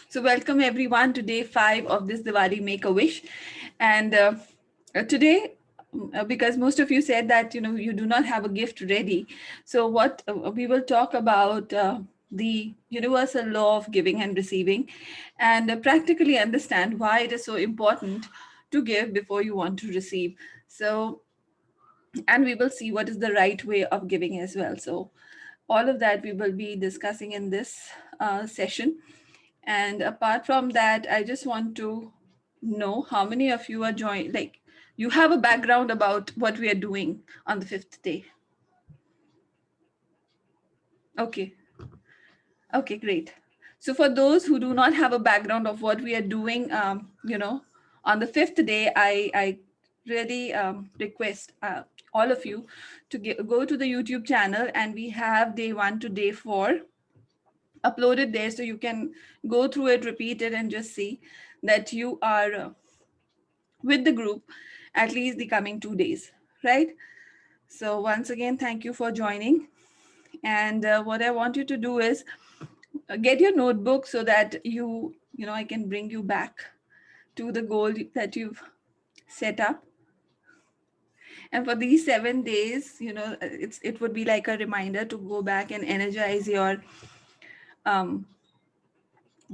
So welcome everyone to day 5 of this Diwali Make a Wish. And today, because most of you said that you do not have a gift ready, so what we will talk about the universal law of giving and receiving, and practically understand why it is so important to give before you want to receive. So, and we will see what is the right way of giving as well. So all of that we will be discussing in this session. And apart from that, I just want to know how many of you are joining, like you have a background about what we are doing on the fifth day. Okay. Okay, great. So for those who do not have a background of what we are doing, on the fifth day, I really request all of you to go to the YouTube channel, and we have day 1 to day 4 uploaded there, so you can go through it, repeat it, and just see that you are with the group at least the coming 2 days, right? So once again, thank you for joining. And what I want you to do is get your notebook so that I can bring you back to the goal that you've set up. And for these 7 days, it would be like a reminder to go back and energize your um,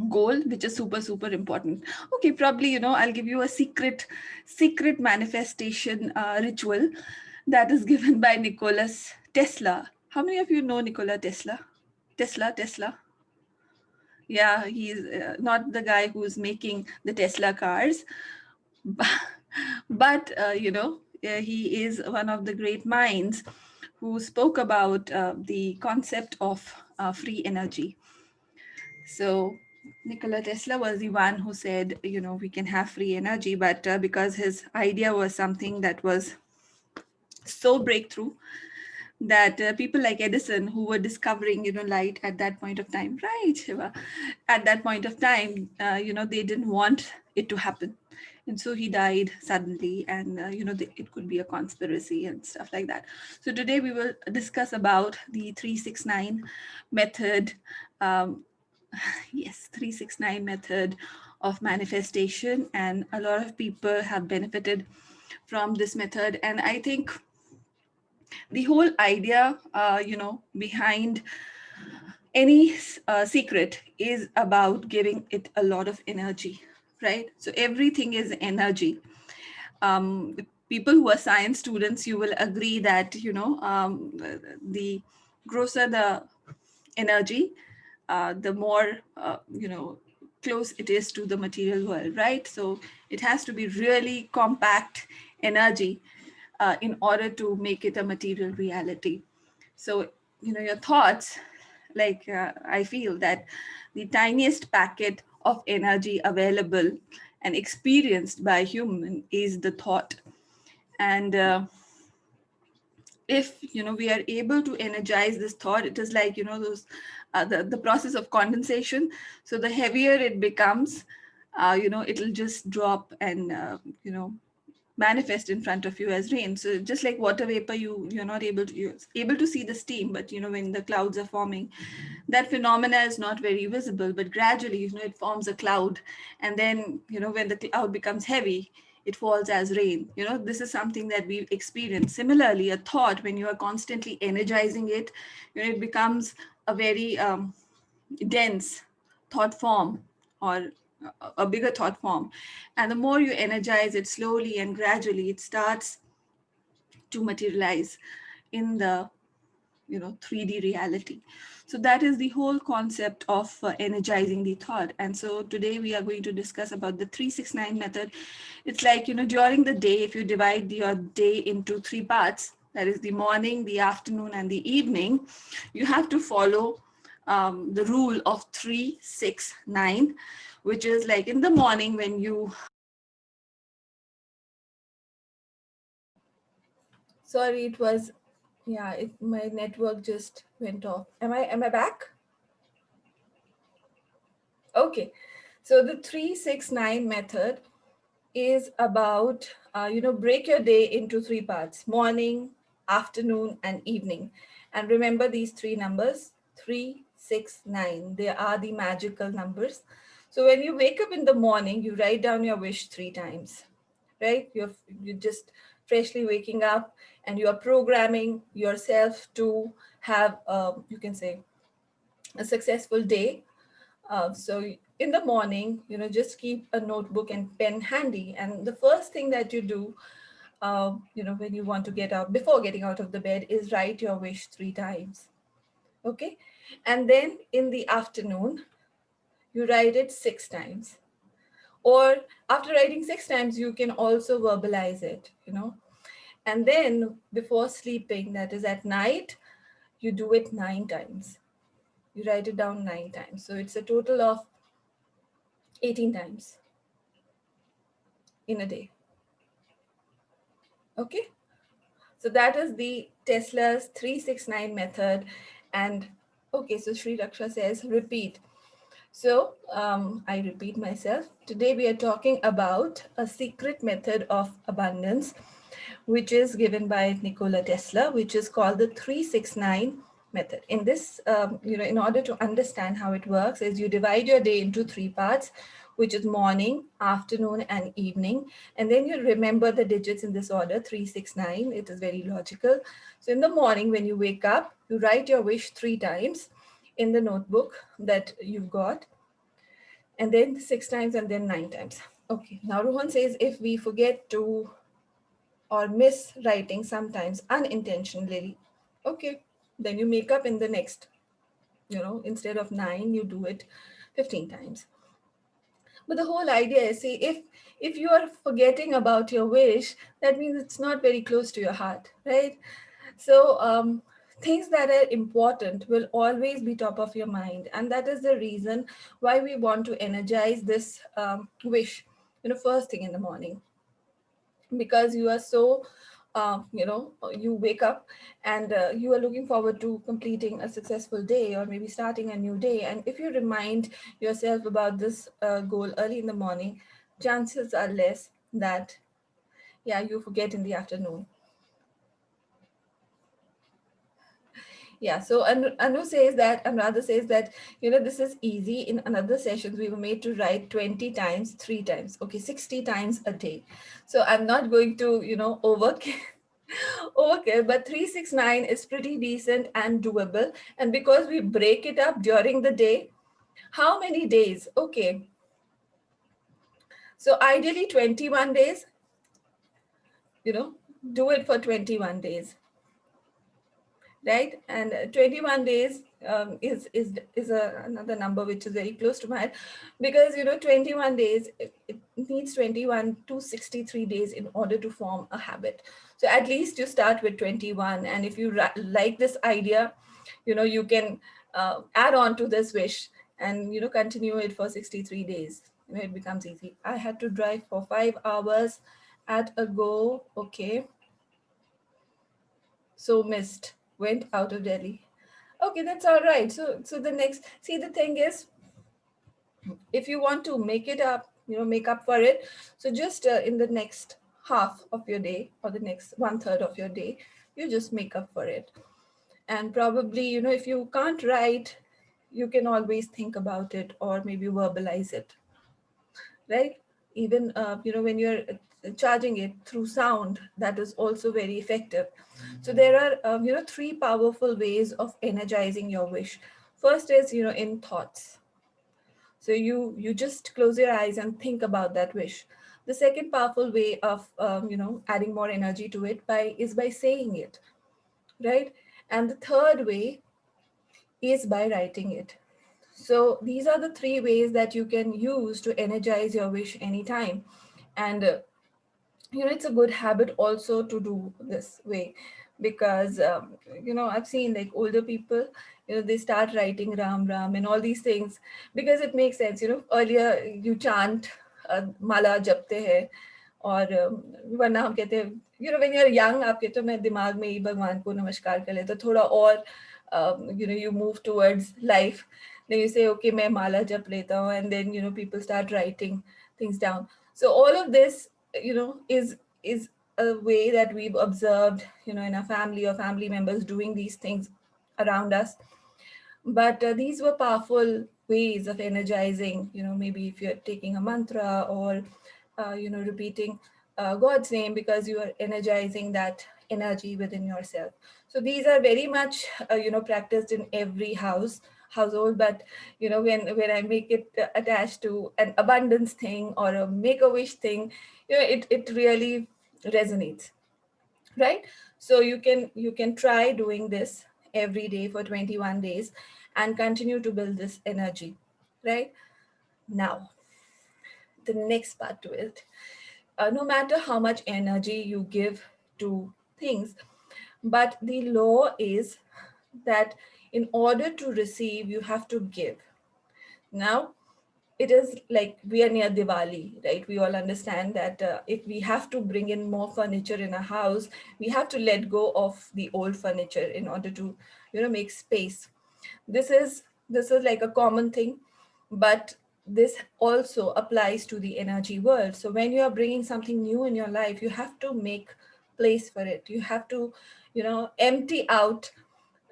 goal, which is super super important. Okay, probably I'll give you a secret manifestation ritual that is given by Nicholas Tesla. How many of you know Nikola Tesla? Tesla. Yeah, he's not the guy who's making the Tesla cars, but he is one of the great minds who spoke about the concept of free energy. So Nikola Tesla was the one who said, we can have free energy, but because his idea was something that was so breakthrough that people like Edison, who were discovering, light at that point of time, right, Shiva? At that point of time, they didn't want it to happen. And so he died suddenly, and, it could be a conspiracy and stuff like that. So today we will discuss about the 369 method. Yes, 369 method of manifestation. And a lot of people have benefited from this method. And I think the whole idea behind any secret is about giving it a lot of energy, right? So everything is energy. um, People who are science students, you will agree that the grosser the energy, the more close it is to the material world, right? So it has to be really compact energy in order to make it a material reality. So your thoughts, like I feel that the tiniest packet of energy available and experienced by human is the thought. And if we are able to energize this thought, it is like those the process of condensation. So the heavier it becomes, it'll just drop and manifest in front of you as rain. So just like water vapor, you're not able to see the steam, but when the clouds are forming, that phenomena is not very visible, but gradually it forms a cloud. And then when the cloud becomes heavy, it falls as rain. This is something that we've experienced. Similarly, a thought, when you are constantly energizing it, it becomes a very dense thought form, or a bigger thought form. And the more you energize it, slowly and gradually, it starts to materialize in the 3D reality. So that is the whole concept of energizing the thought. And so today we are going to discuss about the 369 method. It's like during the day, if you divide your day into 3 parts, that is the morning, the afternoon, and the evening, you have to follow the rule of 369, which is like in the morning when you, sorry, it was, yeah, my network just went off. Am I back? Okay. So the 369 method is about, break your day into 3 parts: morning, afternoon, and evening. And remember these 3 numbers: 3, 6, 9. They are the magical numbers. So when you wake up in the morning, you write down your wish 3 times, right? You're just freshly waking up, and you are programming yourself to have, you can say, a successful day. So in the morning, just keep a notebook and pen handy, and the first thing that you do, when you want to get out, before getting out of the bed, is write your wish 3 times. Okay. And then in the afternoon, you write it 6 times. Or after writing 6 times, you can also verbalize it. And then before sleeping, that is at night, you do it 9 times. You write it down 9 times. So it's a total of 18 times in a day. Okay. So that is the Tesla's 369 method. And okay, so Sri Raksha says, repeat. So I repeat myself. Today we are talking about a secret method of abundance, which is given by Nikola Tesla, which is called the 369 method. In this, in order to understand how it works, is you divide your day into 3 parts, which is morning, afternoon, and evening. And then you remember the digits in this order, 369. It is very logical. So in the morning, when you wake up, you write your wish 3 times in the notebook that you've got, and then 6 times, and then 9 times. Okay, now Rohan says, if we forget to or miss writing sometimes unintentionally, okay, then you make up in the next, instead of 9, you do it 15 times. But the whole idea is, see, if you are forgetting about your wish, that means it's not very close to your heart, right? So things that are important will always be top of your mind, and that is the reason why we want to energize this wish, first thing in the morning, because you are so you wake up, and you are looking forward to completing a successful day, or maybe starting a new day. And if you remind yourself about this goal early in the morning, chances are less that, yeah, you forget in the afternoon. Yeah, so Anuradha says that, this is easy. In another sessions, we were made to write 20 times, 3 times, okay, 60 times a day. So I'm not going to, overkill, but 369 is pretty decent and doable. And because we break it up during the day, how many days? Okay, so ideally 21 days, you know, do it for 21 days. Right, and 21 days another number which is very close to my heart, because 21 days, it needs 21 to 63 days in order to form a habit. So at least you start with 21, and if you like this idea, you can add on to this wish, and continue it for 63 days. It becomes easy. I had to drive for 5 hours at a go. Okay, so missed, went out of Delhi. Okay, that's all right. So the next, see, the thing is, if you want to make it up, make up for it, so just in the next half of your day, or the next 1/3 of your day, you just make up for it. And probably, if you can't write, you can always think about it, or maybe verbalize it, right? Even when you're charging it through sound, that is also very effective. So there are 3 powerful ways of energizing your wish. First is, in thoughts. So you just close your eyes and think about that wish. The second powerful way of adding more energy to it by saying it, right? And the third way is by writing it. So these are the 3 ways that you can use to energize your wish anytime. And it's a good habit also to do this way, because I've seen, like, older people, they start writing ram ram and all these things, because it makes sense. Earlier you chant mala japte hai, और वरना हम कहते हैं, when you are young, आप कहते हो मैं दिमाग में ही भगवान को नमस्कार कर लेता, थोड़ा और you move towards life, then you say, okay, मैं माला जप लेता हूँ, and then people start writing things down. So all of this, is a way that we've observed, in our family or family members doing these things around us. But these were powerful ways of energizing, maybe if you're taking a mantra, or repeating God's name, because you are energizing that energy within yourself. So these are very much practiced in every household. But when I make it attached to an abundance thing or a make a wish thing, it really resonates, right? So you can try doing this every day for 21 days and continue to build this energy, right? Now, the next part to it, no matter how much energy you give to things, but the law is that in order to receive, you have to give. Now, it is like we are near Diwali, right? We all understand that if we have to bring in more furniture in a house, we have to let go of the old furniture in order to, make space. This is like a common thing, but this also applies to the energy world. So when you are bringing something new in your life, you have to make place for it. You have to, empty out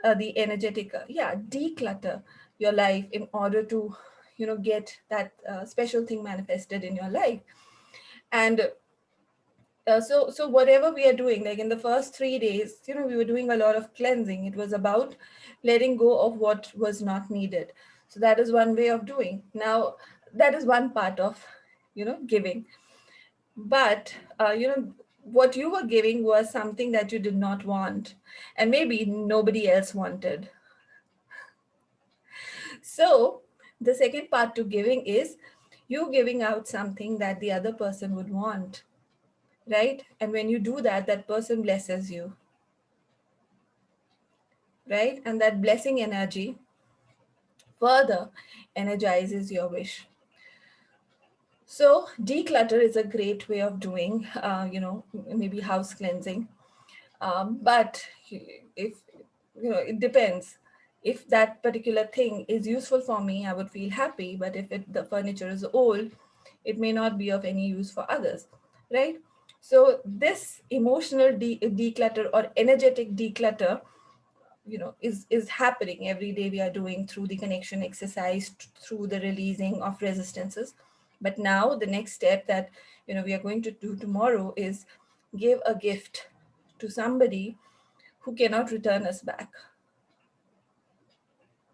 the energetic, declutter your life in order to get that special thing manifested in your life. And so whatever we are doing, like in the first 3 days, we were doing a lot of cleansing. It was about letting go of what was not needed. So that is one way of doing. Now, that is one part of giving. But what you were giving was something that you did not want, and maybe nobody else wanted. So, the second part to giving is you giving out something that the other person would want, right? And when you do that, that person blesses you, right? And that blessing energy further energizes your wish. So, declutter is a great way of doing, maybe house cleansing. But if it depends. If that particular thing is useful for me, I would feel happy. But if the furniture is old, it may not be of any use for others, right? So this emotional declutter or energetic declutter, is happening every day. We are doing through the connection exercise, through the releasing of resistances. But now the next step that we are going to do tomorrow is give a gift to somebody who cannot return us back.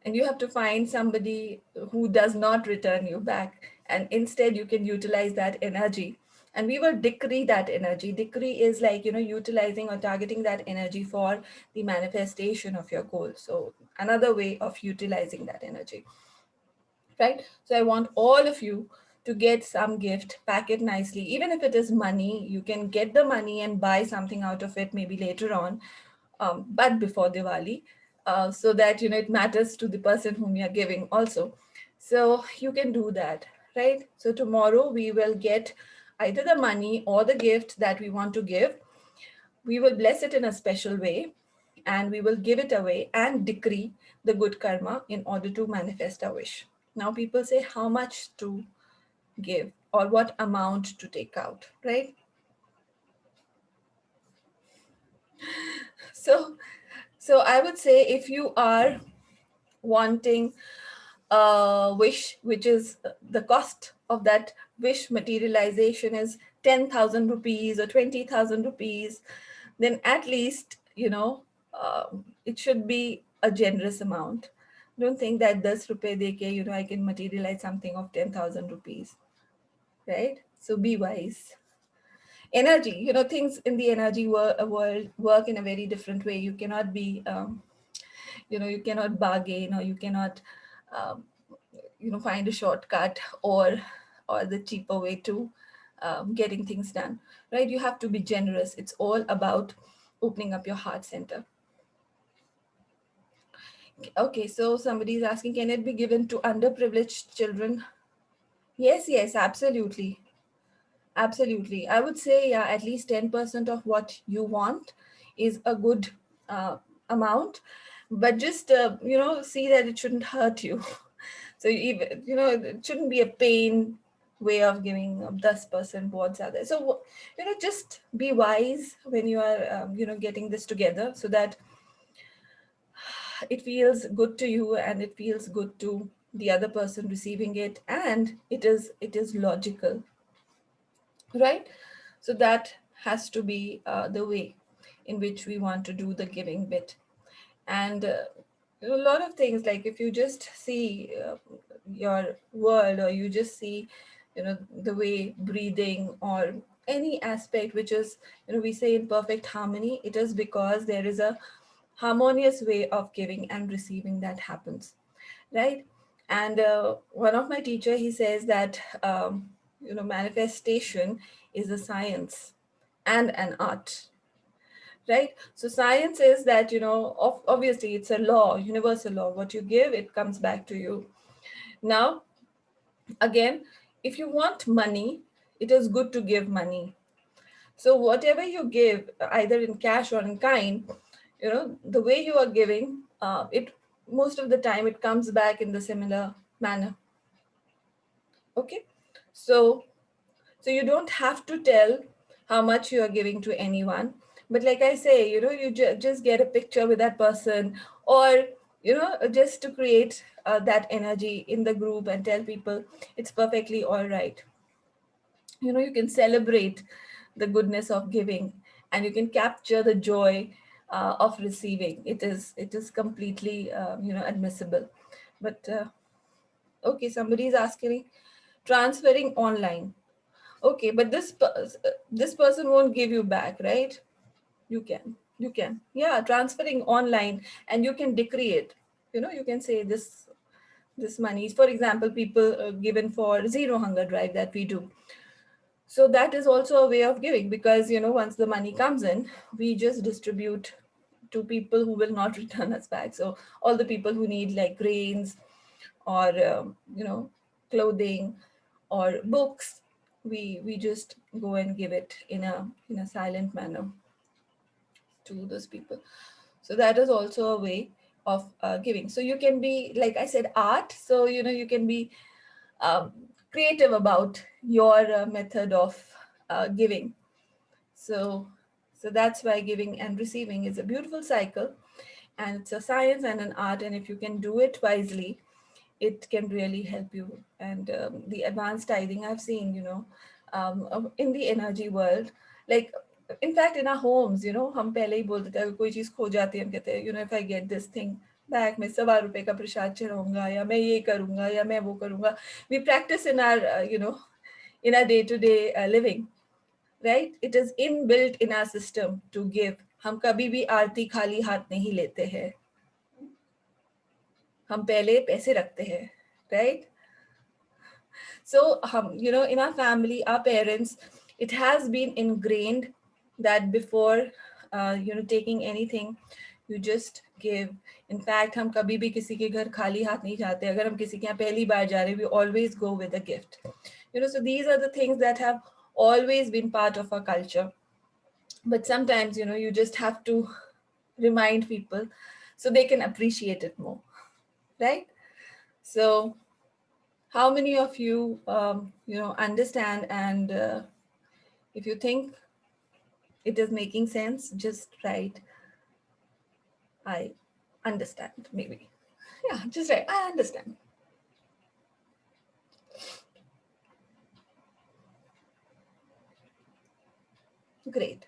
And you have to find somebody who does not return you back, and instead you can utilize that energy. And we will decree that energy. Decree is like utilizing or targeting that energy for the manifestation of your goal. So another way of utilizing that energy, right? So I want all of you to get some gift, pack it nicely. Even if it is money, you can get the money and buy something out of it maybe later on, but before Diwali, so that it matters to the person whom you're giving also. So you can do that, right? So tomorrow we will get either the money or the gift that we want to give. We will bless it in a special way, and we will give it away and decree the good karma in order to manifest our wish. Now, people say how much to give or what amount to take out, right? So, so I would say if you are wanting a wish, which is the cost of that wish materialization is 10,000 rupees or 20,000 rupees, then at least, it should be a generous amount. Don't think that 10 rupees deke, I can materialize something of 10,000 rupees, right? So be wise. Energy, things in the energy world work in a very different way. You cannot be, you cannot bargain, or you cannot um, find a shortcut, or the cheaper way to getting things done, right? You have to be generous. It's all about opening up your heart center. Okay, so somebody is asking, can it be given to underprivileged children? Yes, absolutely. Absolutely. I would say, yeah, at least 10% of what you want is a good amount, but just, see that it shouldn't hurt you. So, even, it shouldn't be a pain way of giving 10% towards others. So, just be wise when you are, getting this together, so that it feels good to you and it feels good to the other person receiving it, and it is logical, right? So that has to be the way in which we want to do the giving bit. And a lot of things, like if you just see your world, or you just see, the way breathing or any aspect which is, we say in perfect harmony, it is because there is a harmonious way of giving and receiving that happens, right? And one of my teacher, he says that manifestation is a science and an art, right? So science is that, obviously it's a law, universal law. What you give, it comes back to you. Now, again, if you want money, it is good to give money. So whatever you give, either in cash or in kind, the way you are giving, it most of the time it comes back in the similar manner. Okay, so you don't have to tell how much you are giving to anyone, but like I say, you just get a picture with that person, or just to create that energy in the group and tell people it's perfectly all right. You can celebrate the goodness of giving, and you can capture the joy of receiving. It is completely admissible. But okay, somebody is asking me, transferring online. Okay, but this person won't give you back, right? You can, yeah, transferring online, and you can decree it. You can say this money is, for example, people given for zero hunger drive that we do. So that is also a way of giving, because once the money comes in, we just distribute to people who will not return us back. So all the people who need, like, grains, or clothing, or books, we just go and give it in a silent manner to those people. So that is also a way of giving. So you can be, like I said, art. So you can be um, creative about your method of giving. So so that's why giving and receiving is a beautiful cycle, and it's a science and an art, and if you can do it wisely, it can really help you. And the advanced tithing I've seen, in the energy world, like, in fact, in our homes, हम पहले ही बोल देते हैं, अगर कोई चीज़ खो जाती है, हम कहते हैं, if I get this thing back, मैं 1,000 रुपए का प्रसाद चढ़ाऊंगा, या मैं ये करूंगा, या मैं वो करूंगा. We practice in our in our day to day living, right? It is inbuilt in our system to give. हम कभी भी आरती खाली हाथ नहीं लेते हैं, हम पहले पैसे रखते हैं, right? So, in our family, our parents, it has been ingrained that before, taking anything, you just give. In fact, हम कभी भी किसी के घर खाली हाथ नहीं जाते. अगर हम किसी के यहाँ पहली बार जा रहे, we always go with a gift. So these are the things that have always been part of our culture. But sometimes, you just have to remind people so they can appreciate it more, right? So how many of you understand, and if you think it is making sense, just write I understand, maybe. Yeah, just write I understand. Great.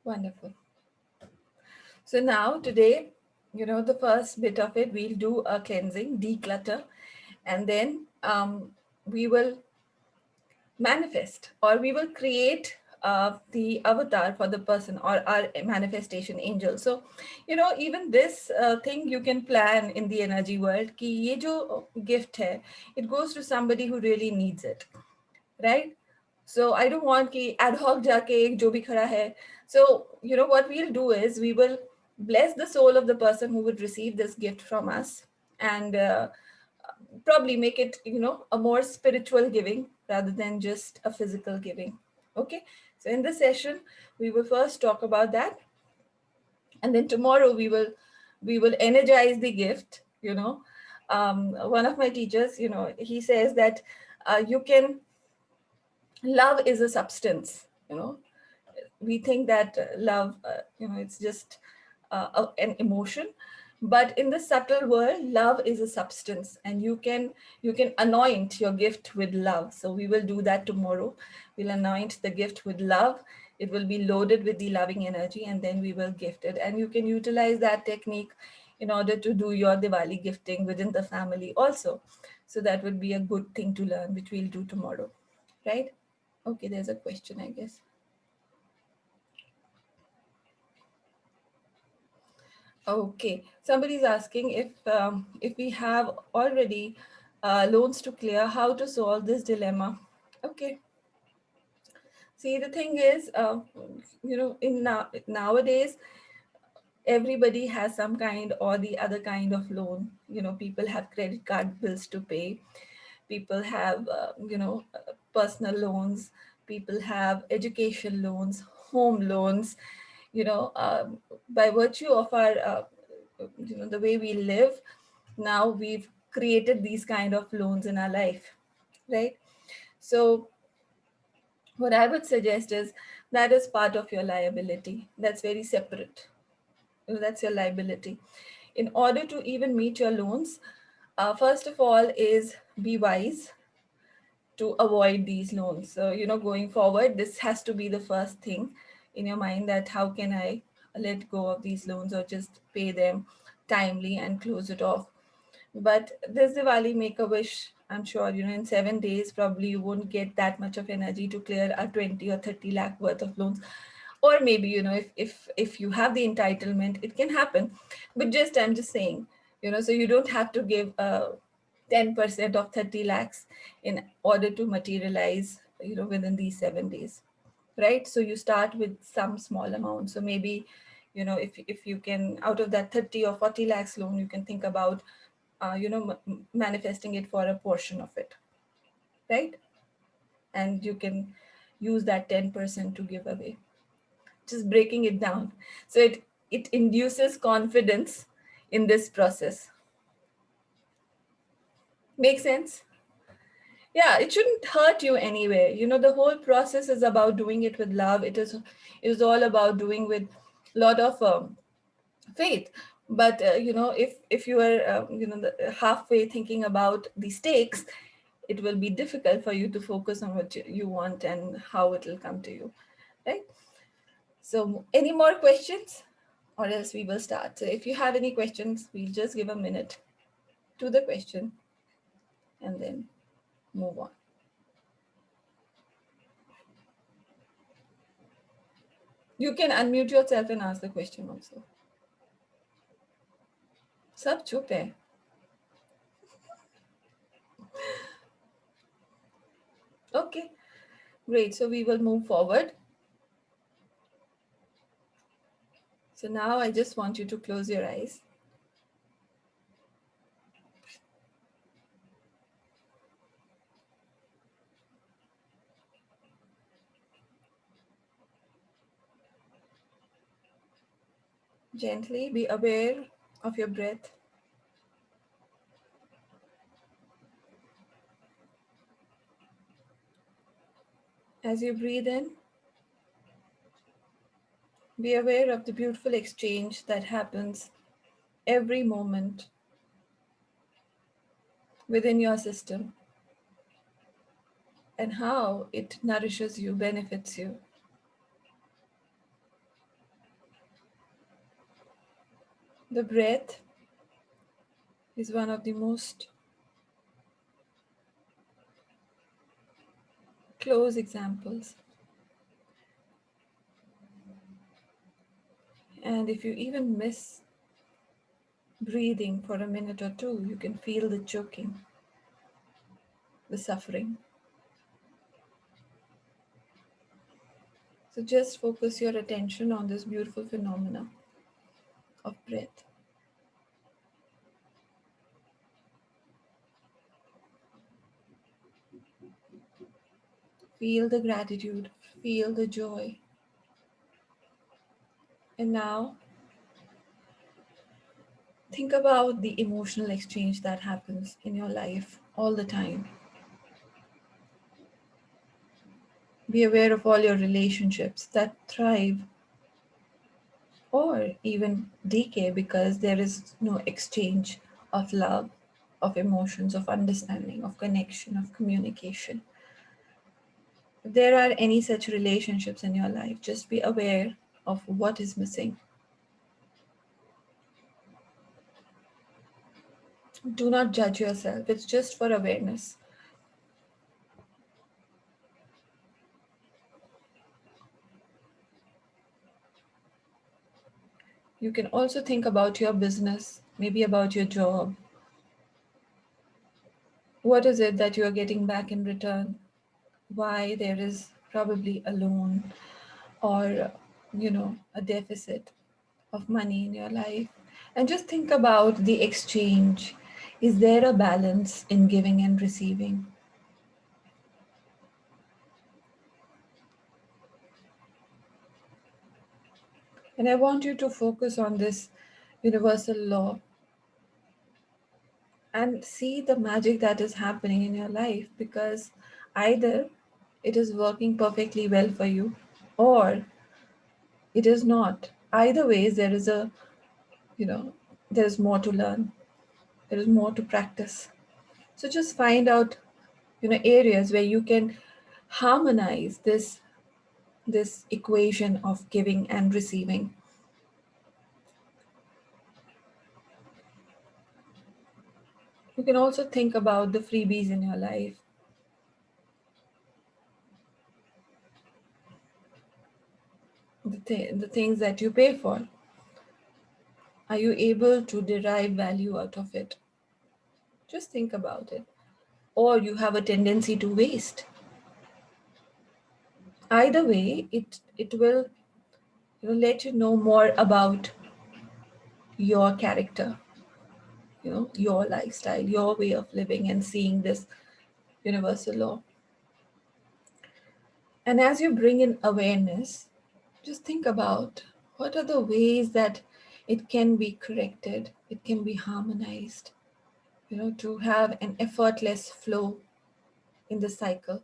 Wonderful. So now today, the first bit of it, we'll do a cleansing, declutter, and then we will manifest, or we will create the avatar for the person, or our manifestation angel. So even this thing you can plan in the energy world, ki ye jo gift hai, it goes to somebody who really needs it, right? So I don't want ki ad hoc jaake ek jo bhi khada hai. So what we'll do is we will bless the soul of the person who would receive this gift from us, and probably make it a more spiritual giving rather than just a physical giving. Okay, so in this session we will first talk about that, and then tomorrow we will energize the gift, One of my teachers, he says that you can love is a substance. We think that love, it's just an emotion, but in the subtle world, love is a substance, and you can anoint your gift with love. So we will do that tomorrow. We'll anoint the gift with love. It will be loaded with the loving energy, and then we will gift it, and you can utilize that technique in order to do your Diwali gifting within the family also. So that would be a good thing to learn, which we'll do tomorrow, right? Okay, there's a question, I guess. Okay, somebody's asking if we have already loans to clear, how to solve this dilemma. Okay, see, the thing is, nowadays everybody has some kind or the other kind of loan. People have credit card bills to pay. People have personal loans. People have education loans, home loans. By virtue of our the way we live, now we've created these kind of loans in our life, right? So what I would suggest is that is part of your liability. That's very separate. That's your liability. In order to even meet your loans, first of all is be wise to avoid these loans. So, going forward, this has to be the first thing in your mind, that how can I let go of these loans or just pay them timely and close it off. But this Diwali, make a wish. I'm sure, in 7 days, probably you won't get that much of energy to clear a 20 or 30 lakh worth of loans. Or maybe, if you have the entitlement, it can happen. But I'm just saying, so you don't have to give 10% of 30 lakhs in order to materialize, within these 7 days, right? So you start with some small amount. So maybe, if you can, out of that 30 or 40 lakhs loan, you can think about manifesting it for a portion of it, right? And you can use that 10% to give away, just breaking it down. So it induces confidence in this process. Make sense? Yeah, it shouldn't hurt you anyway. The whole process is about doing it with love. It is all about doing with a lot of faith. But if you are halfway thinking about the stakes, it will be difficult for you to focus on what you want and how it will come to you, right? So any more questions, or else we will start. So if you have any questions, we'll just give a minute to the question and then move on. You can unmute yourself and ask the question also. सब चुप है. Okay, great. So we will move forward. So now I just want you to close your eyes. Gently be aware of your breath. As you breathe in, be aware of the beautiful exchange that happens every moment within your system and how it nourishes you, benefits you. The breath is one of the most close examples. And if you even miss breathing for a minute or two, you can feel the choking, the suffering. So just focus your attention on this beautiful phenomena of breath. Feel the gratitude, feel the joy. And now Think about the emotional exchange that happens in your life all the time. Be aware of all your relationships that thrive or even decay because there is no exchange of love, of emotions, of understanding, of connection, of communication. If there are any such relationships in your life, just be aware of what is missing. Do not judge yourself, it's just for awareness. You can also think about your business, maybe about your job. What is it that you are getting back in return? Why there is probably a loan or a deficit of money in your life? And just think about the exchange. Is there a balance in giving and receiving? And I want you to focus on this universal law and see the magic that is happening in your life, because either it is working perfectly well for you or it is not. Either ways, there is you know there is more to learn, there is more to practice. So just find out areas where you can harmonize this equation of giving and receiving. You can also think about the freebies in your life, the things that you pay for. Are you able to derive value out of it? Just think about it. Or you have a tendency to waste. Either way, it will let you know more about your character, your lifestyle, your way of living, and seeing this universal law. And as you bring in awareness, just think about what are the ways that it can be corrected, it can be harmonized, to have an effortless flow in the cycle.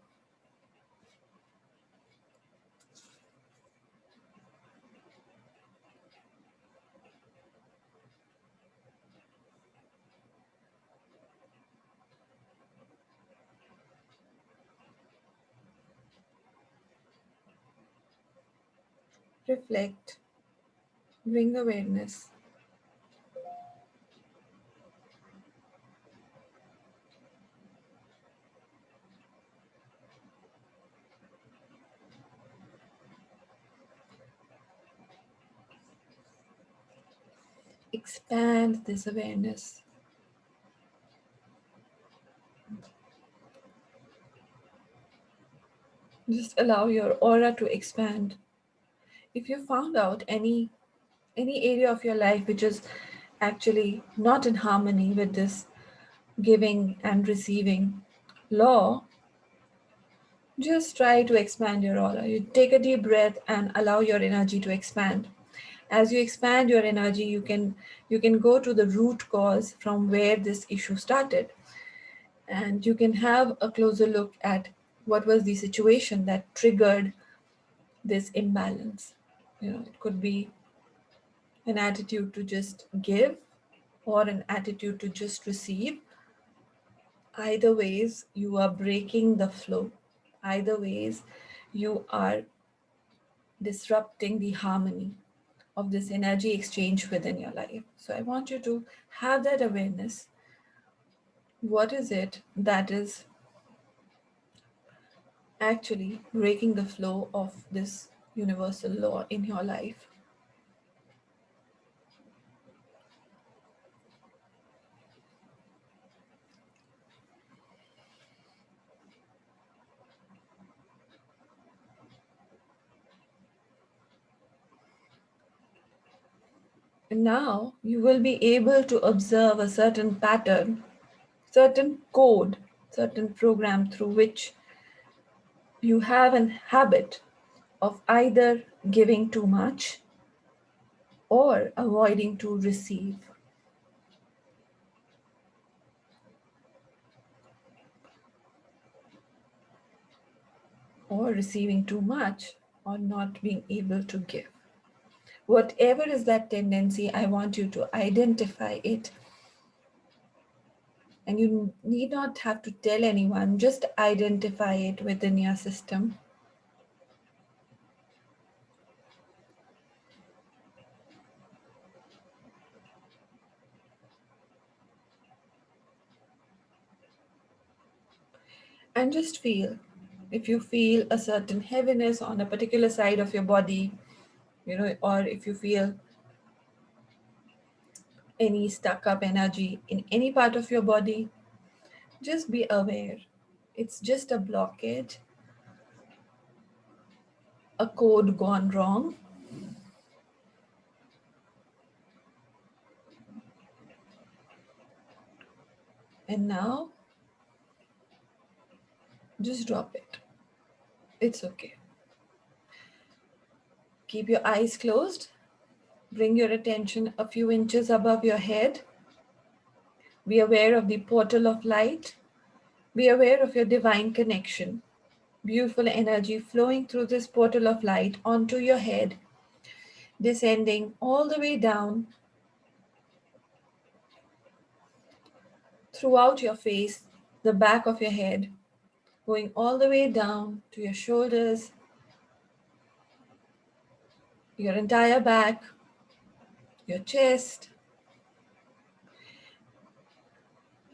Reflect, bring awareness, expand this awareness. Just allow your aura to expand. If you found out any area of your life which is actually not in harmony with this giving and receiving law, just try to expand your aura. You take a deep breath and allow your energy to expand. As you expand your energy, you can go to the root cause from where this issue started, and you can have a closer look at what was the situation that triggered this imbalance. It could be an attitude to just give or an attitude to just receive. Either ways, you are breaking the flow. Either ways, you are disrupting the harmony of this energy exchange within your life. So I want you to have that awareness. What is it that is actually breaking the flow of this universal law in your life? And now you will be able to observe a certain pattern, certain code, certain program through which you have an habit of either giving too much or avoiding to receive. or receiving too much, or not being able to give. Whatever is that tendency, I want you to identify it. And you need not have to tell anyone, just identify it within your system. And just feel. If you feel a certain heaviness on a particular side of your body, or if you feel any stuck up energy in any part of your body, just be aware. It's just a blockage, a code gone wrong. And now, just drop it. It's okay. Keep your eyes closed. Bring your attention a few inches above your head. Be aware of the portal of light. Be aware of your divine connection. Beautiful energy flowing through this portal of light onto your head, descending all the way down throughout your face, the back of your head, going all the way down to your shoulders, your entire back, your chest,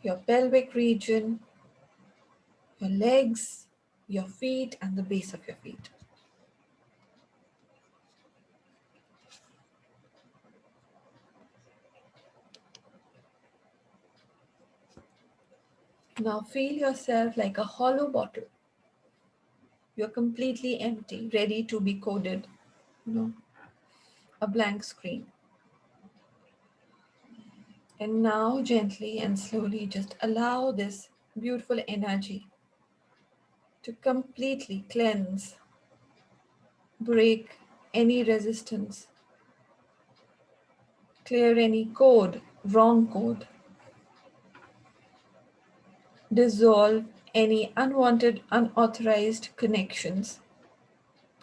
your pelvic region, your legs, your feet, and the base of your feet. Now feel yourself like a hollow bottle. You're completely empty, ready to be coded, a blank screen. And now gently and slowly just allow this beautiful energy to completely cleanse, break any resistance, clear any code, wrong code, dissolve any unwanted, unauthorized connections,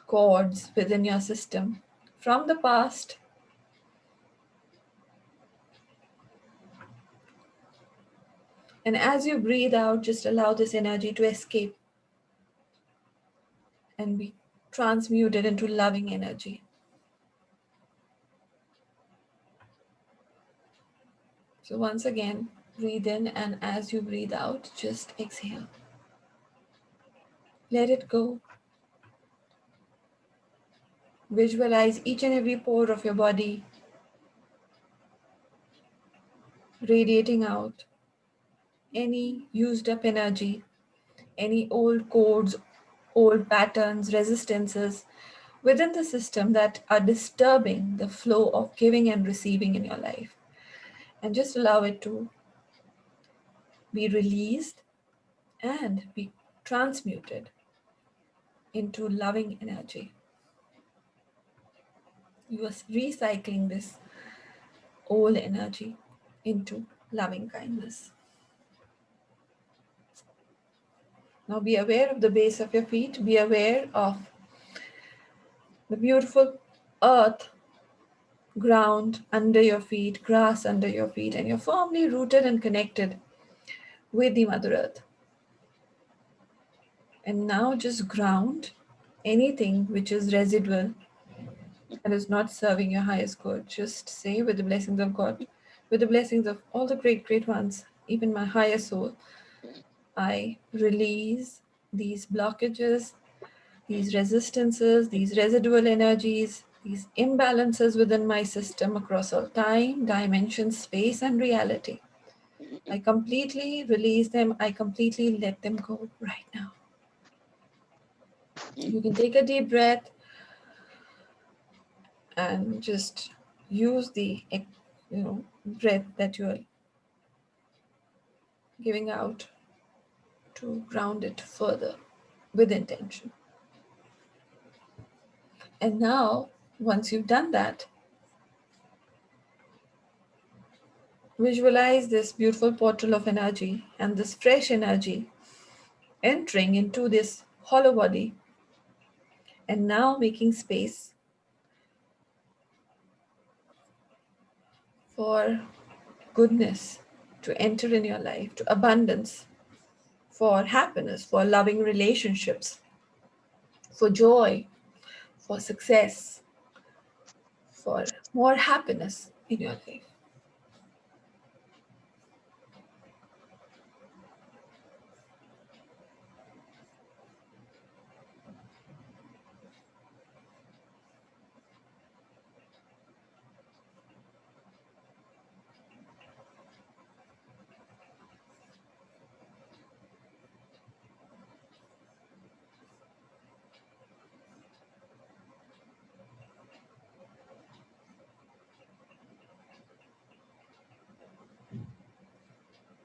cords within your system from the past. And as you breathe out, just allow this energy to escape and be transmuted into loving energy. So once again, breathe in, and as you breathe out, just exhale. Let it go. Visualize each and every pore of your body radiating out any used up energy, any old codes, old patterns, resistances within the system that are disturbing the flow of giving and receiving in your life. And just allow it to be released and be transmuted into loving energy. You are recycling this old energy into loving kindness. Now be aware of the base of your feet. Be aware of the beautiful earth, ground under your feet, grass under your feet, and you're firmly rooted and connected with the Mother Earth. And now just ground anything which is residual and is not serving your highest good. Just say, with the blessings of God, with the blessings of all the great, great ones, even my higher soul, I release these blockages, these resistances, these residual energies, these imbalances within my system across all time, dimension, space, and reality. I completely release them. I completely let them go right now. You can take a deep breath and just use the breath that you're giving out to ground it further with intention. And now, once you've done that, visualize this beautiful portal of energy and this fresh energy entering into this hollow body And now making space for goodness to enter in your life, to abundance, for happiness, for loving relationships, for joy, for success, for more happiness in your life.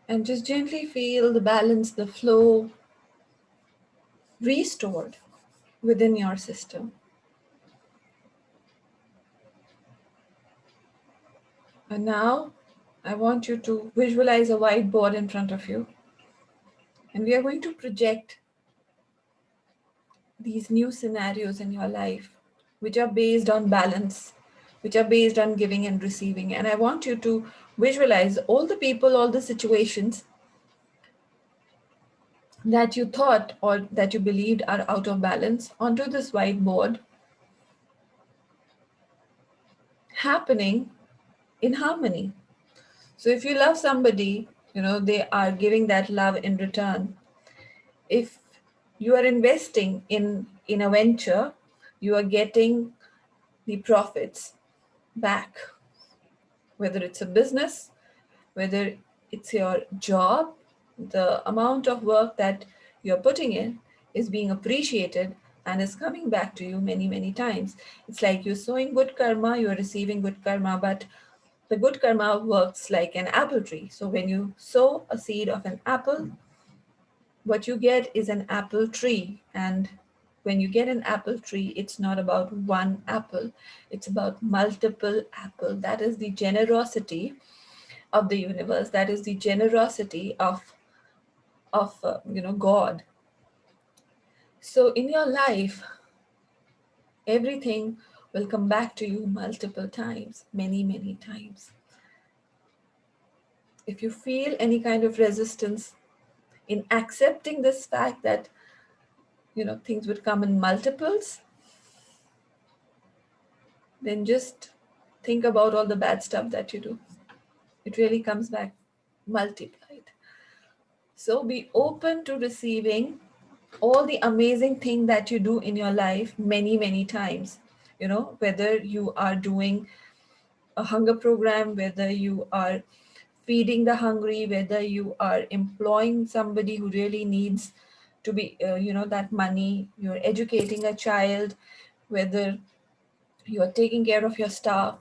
And just gently feel the balance, the flow restored within your system. And now I want you to visualize a whiteboard in front of you. And we are going to project these new scenarios in your life, which are based on balance, which are based on giving and receiving. And I want you to visualize all the people, all the situations that you thought or that you believed are out of balance onto this whiteboard, happening in harmony. So if you love somebody, they are giving that love in return. If you are investing in a venture, you are getting the profits back, whether it's a business, whether it's your job, the amount of work that you're putting in is being appreciated and is coming back to you many, many times. It's like you're sowing good karma, you're receiving good karma, but the good karma works like an apple tree. So when you sow a seed of an apple, what you get is an apple tree. And when you get an apple tree, it's not about one apple, it's about multiple apple. That is the generosity of the universe. That is the generosity of God. So in your life, everything will come back to you multiple times, many, many times. If you feel any kind of resistance in accepting this fact that things would come in multiples, then just think about all the bad stuff that you do. It really comes back multiplied. So be open to receiving all the amazing thing that you do in your life many, many times. Whether you are doing a hunger program, whether you are feeding the hungry, whether you are employing somebody who really needs to be, that money, you're educating a child, whether you are taking care of your staff,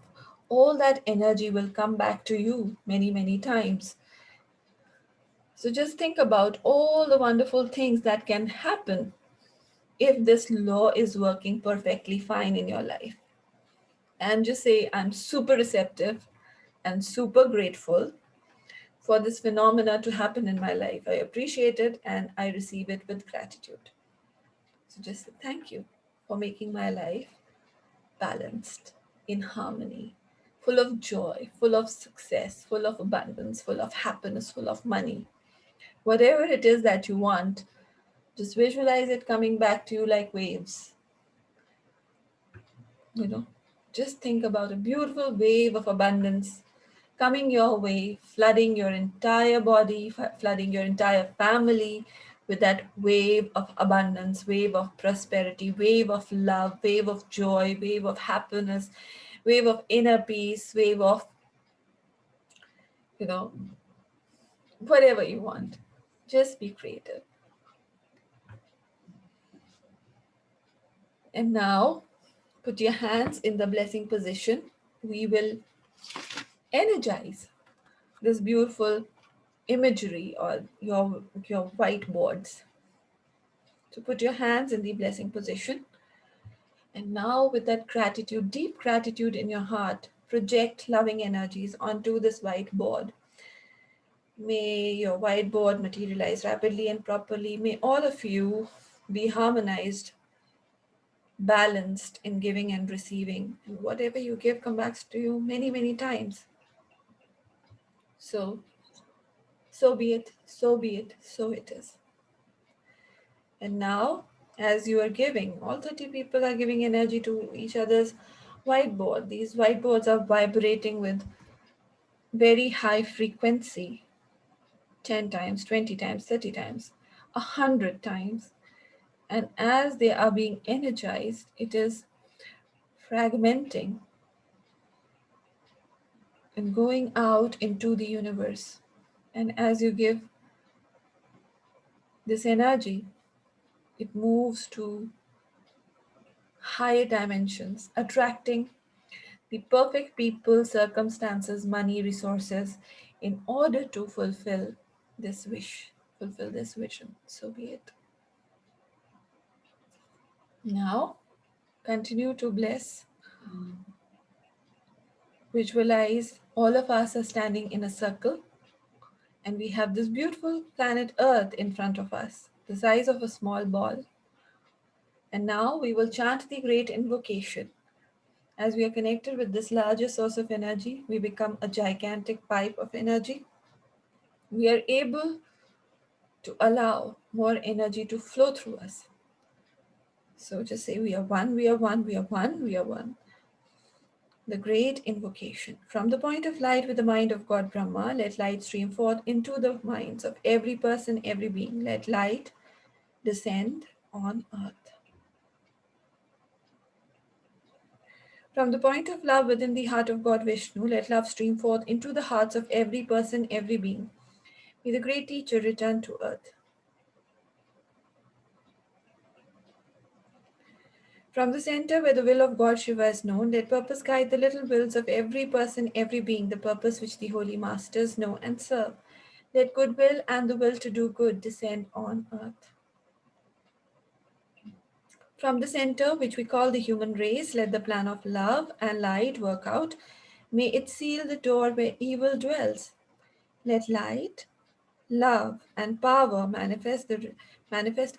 all that energy will come back to you many, many times. So just think about all the wonderful things that can happen if this law is working perfectly fine in your life. And just say, I'm super receptive and super grateful for this phenomena to happen in my life. I appreciate it and I receive it with gratitude. So just say, thank you for making my life balanced, in harmony, full of joy, full of success, full of abundance, full of happiness, full of money. Whatever it is that you want, just visualize it coming back to you like waves. You know, just think about a beautiful wave of abundance coming your way, flooding your entire body, flooding your entire family with that wave of abundance, wave of prosperity, wave of love, wave of joy, wave of happiness, wave of inner peace, wave of, you know, whatever you want. Just be creative. And now put your hands in the blessing position. We will energize this beautiful imagery or your whiteboards. So put your hands in the blessing position. And now, with that gratitude, deep gratitude in your heart, project loving energies onto this whiteboard. May your whiteboard materialize rapidly and properly. May all of you be harmonized balanced in giving and receiving. And whatever you give comes back to you many, many times. So, so be it, so be it, so it is. And now, as you are giving, all 30 people are giving energy to each other's whiteboard. These whiteboards are vibrating with very high frequency, 10 times, 20 times, 30 times, 100 times. And as they are being energized, it is fragmenting and going out into the universe. And as you give this energy, it moves to higher dimensions, attracting the perfect people, circumstances, money, resources in order to fulfill this wish, fulfill this vision. So be it. Now, continue to bless. Visualize all of us are standing in a circle, and we have this beautiful planet Earth in front of us, the size of a small ball. And now we will chant the great invocation. As we are connected with this larger source of energy, we become a gigantic pipe of energy. We are able to allow more energy to flow through us. So just say, we are one, we are one, we are one, we are one. The great invocation. From the point of light with the mind of God Brahma, let light stream forth into the minds of every person, every being. Let light descend on earth. From the point of love within the heart of God Vishnu, let love stream forth into the hearts of every person, every being. May the great teacher return to earth. From the center where the will of God Shiva is known, let purpose guide the little wills of every person, every being, the purpose which the holy masters know and serve. Let goodwill and the will to do good descend on earth. From the center, which we call the human race, let the plan of love and light work out. May it seal the door where evil dwells. Let light, love, and power manifest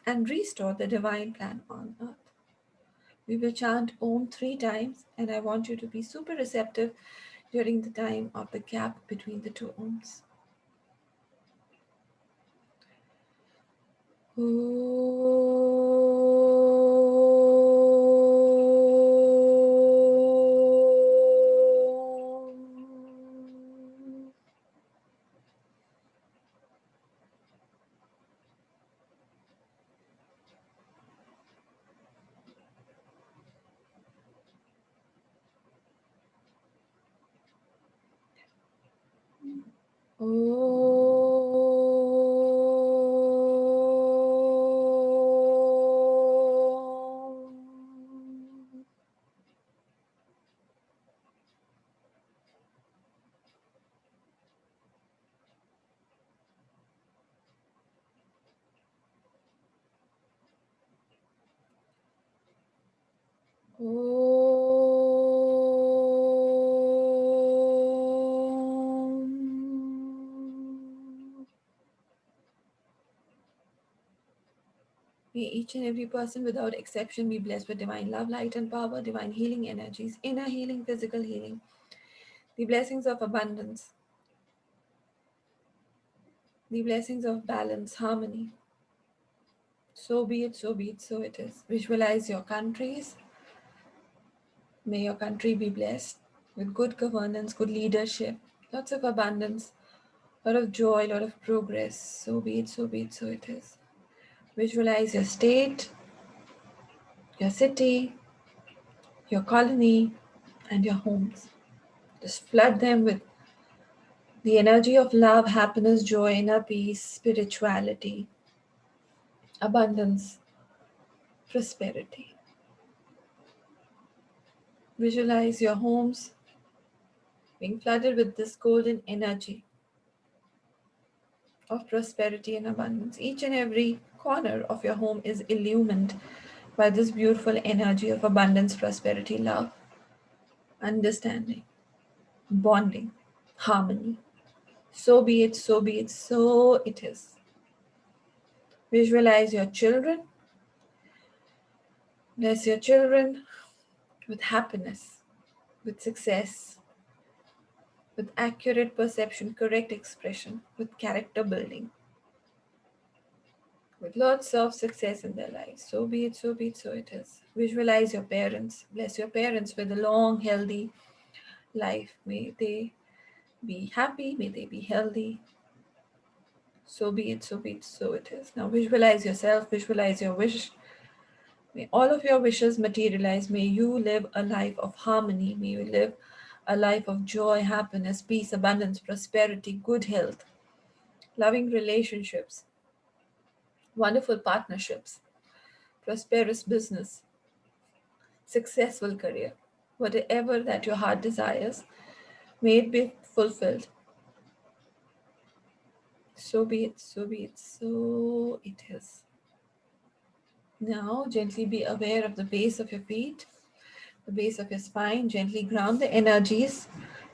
and restore the divine plan on earth. We will chant Om 3 times, and I want you to be super receptive during the time of the gap between the two Oms. May each and every person without exception be blessed with divine love, light, and power, divine healing energies, inner healing, physical healing, the blessings of abundance, the blessings of balance, harmony. So be it, so be it, so it is. Visualize your countries. May your country be blessed with good governance, good leadership, lots of abundance, lot of joy, lot of progress. So be it, so be it, so it is. Visualize your state, your city, your colony, and your homes. Just flood them with the energy of love, happiness, joy, inner peace, spirituality, abundance, prosperity. Visualize your homes being flooded with this golden energy of prosperity and abundance. Each and every corner of your home is illumined by this beautiful energy of abundance, prosperity, love, understanding, bonding, harmony. So be it, so be it, so it is. Visualize your children Bless your children with happiness, with success, with accurate perception, correct expression, with character building, with lots of success in their lives. So be it, so be it, so it is. Visualize your parents. Bless your parents with a long, healthy life. May they be happy, may they be healthy. So be it, so be it, so it is. Now visualize yourself, visualize your wish. May all of your wishes materialize. May you live a life of harmony. May you live a life of joy, happiness, peace, abundance, prosperity, good health, loving relationships, wonderful partnerships, prosperous business, successful career. Whatever that your heart desires, may it be fulfilled. So be it, so be it, so it is. Now, gently be aware of the base of your feet, the base of your spine. Gently ground the energies,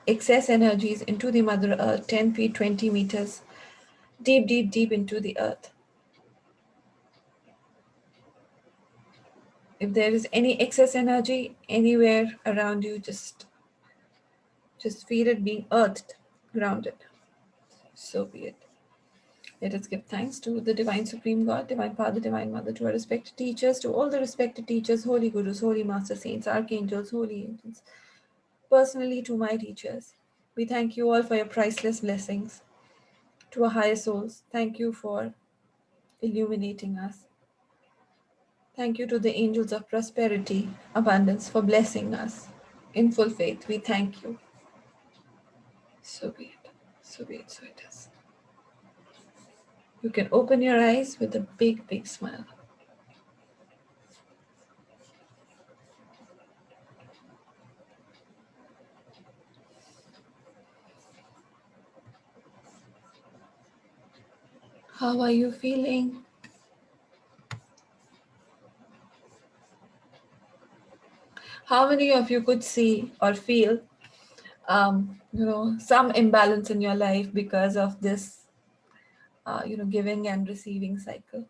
excess energies into the Mother Earth, 10 feet, 20 meters, deep, deep, deep into the earth. If there is any excess energy anywhere around you, just feel it being earthed, grounded. So be it. Let us give thanks to the Divine Supreme God, Divine Father, Divine Mother, to our respected teachers, to all the respected teachers, holy gurus, holy master saints, archangels, holy angels, personally to my teachers. We thank you all for your priceless blessings. To our higher souls, thank you for illuminating us. Thank you to the angels of prosperity, abundance, for blessing us. In full faith, we thank you. So be it. So be it. So it is. You can open your eyes with a big, big smile. How are you feeling? How many of you could see or feel, some imbalance in your life because of this, giving and receiving cycle?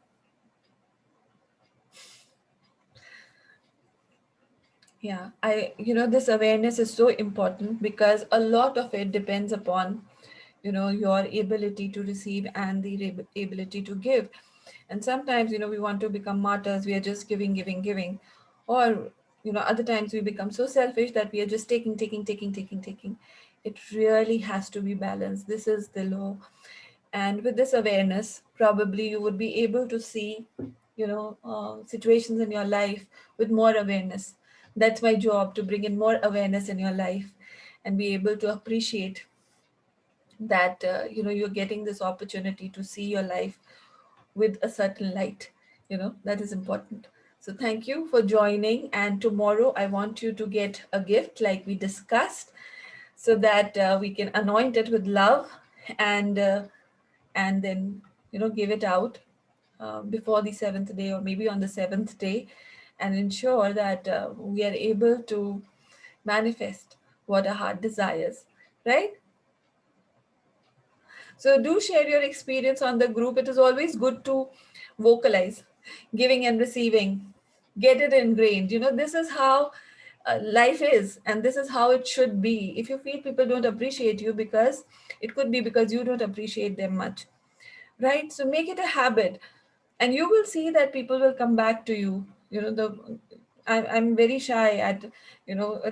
Yeah, this awareness is so important because a lot of it depends upon, your ability to receive and the ability to give. And sometimes, we want to become martyrs. We are just giving, giving, giving. Or, other times we become so selfish that we are just taking, taking, taking, taking, taking. It really has to be balanced. This is the law. And with this awareness, probably you would be able to see, situations in your life with more awareness. That's my job, to bring in more awareness in your life and be able to appreciate that, you're getting this opportunity to see your life with a certain light. That is important. So thank you for joining, and tomorrow I want you to get a gift like we discussed, so that we can anoint it with love, and then give it out before the seventh day, or maybe on the seventh day, and ensure that we are able to manifest what our heart desires, right? So do share your experience on the group. It is always good to vocalize giving and receiving. Get it ingrained. This is how life is, and this is how it should be. If you feel people don't appreciate you, because it could be because you don't appreciate them much, right? So make it a habit, and you will see that people will come back to you. I'm very shy at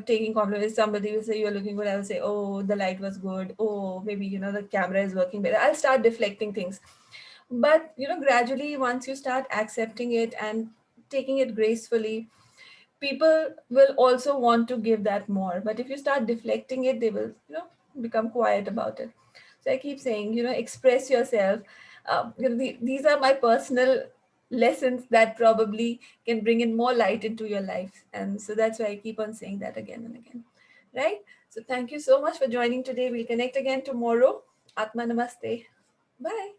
taking compliments. Somebody will say you're looking good, I will say, oh, the light was good, oh, maybe the camera is working better. I'll start deflecting things. But gradually, once you start accepting it and taking it gracefully, people will also want to give that more. But if you start deflecting it, they will become quiet about it. So I keep saying, express yourself. These are my personal lessons that probably can bring in more light into your life, and so that's why I keep on saying that again and again, right? So thank you so much for joining today. We'll connect again tomorrow. Atma namaste. Bye.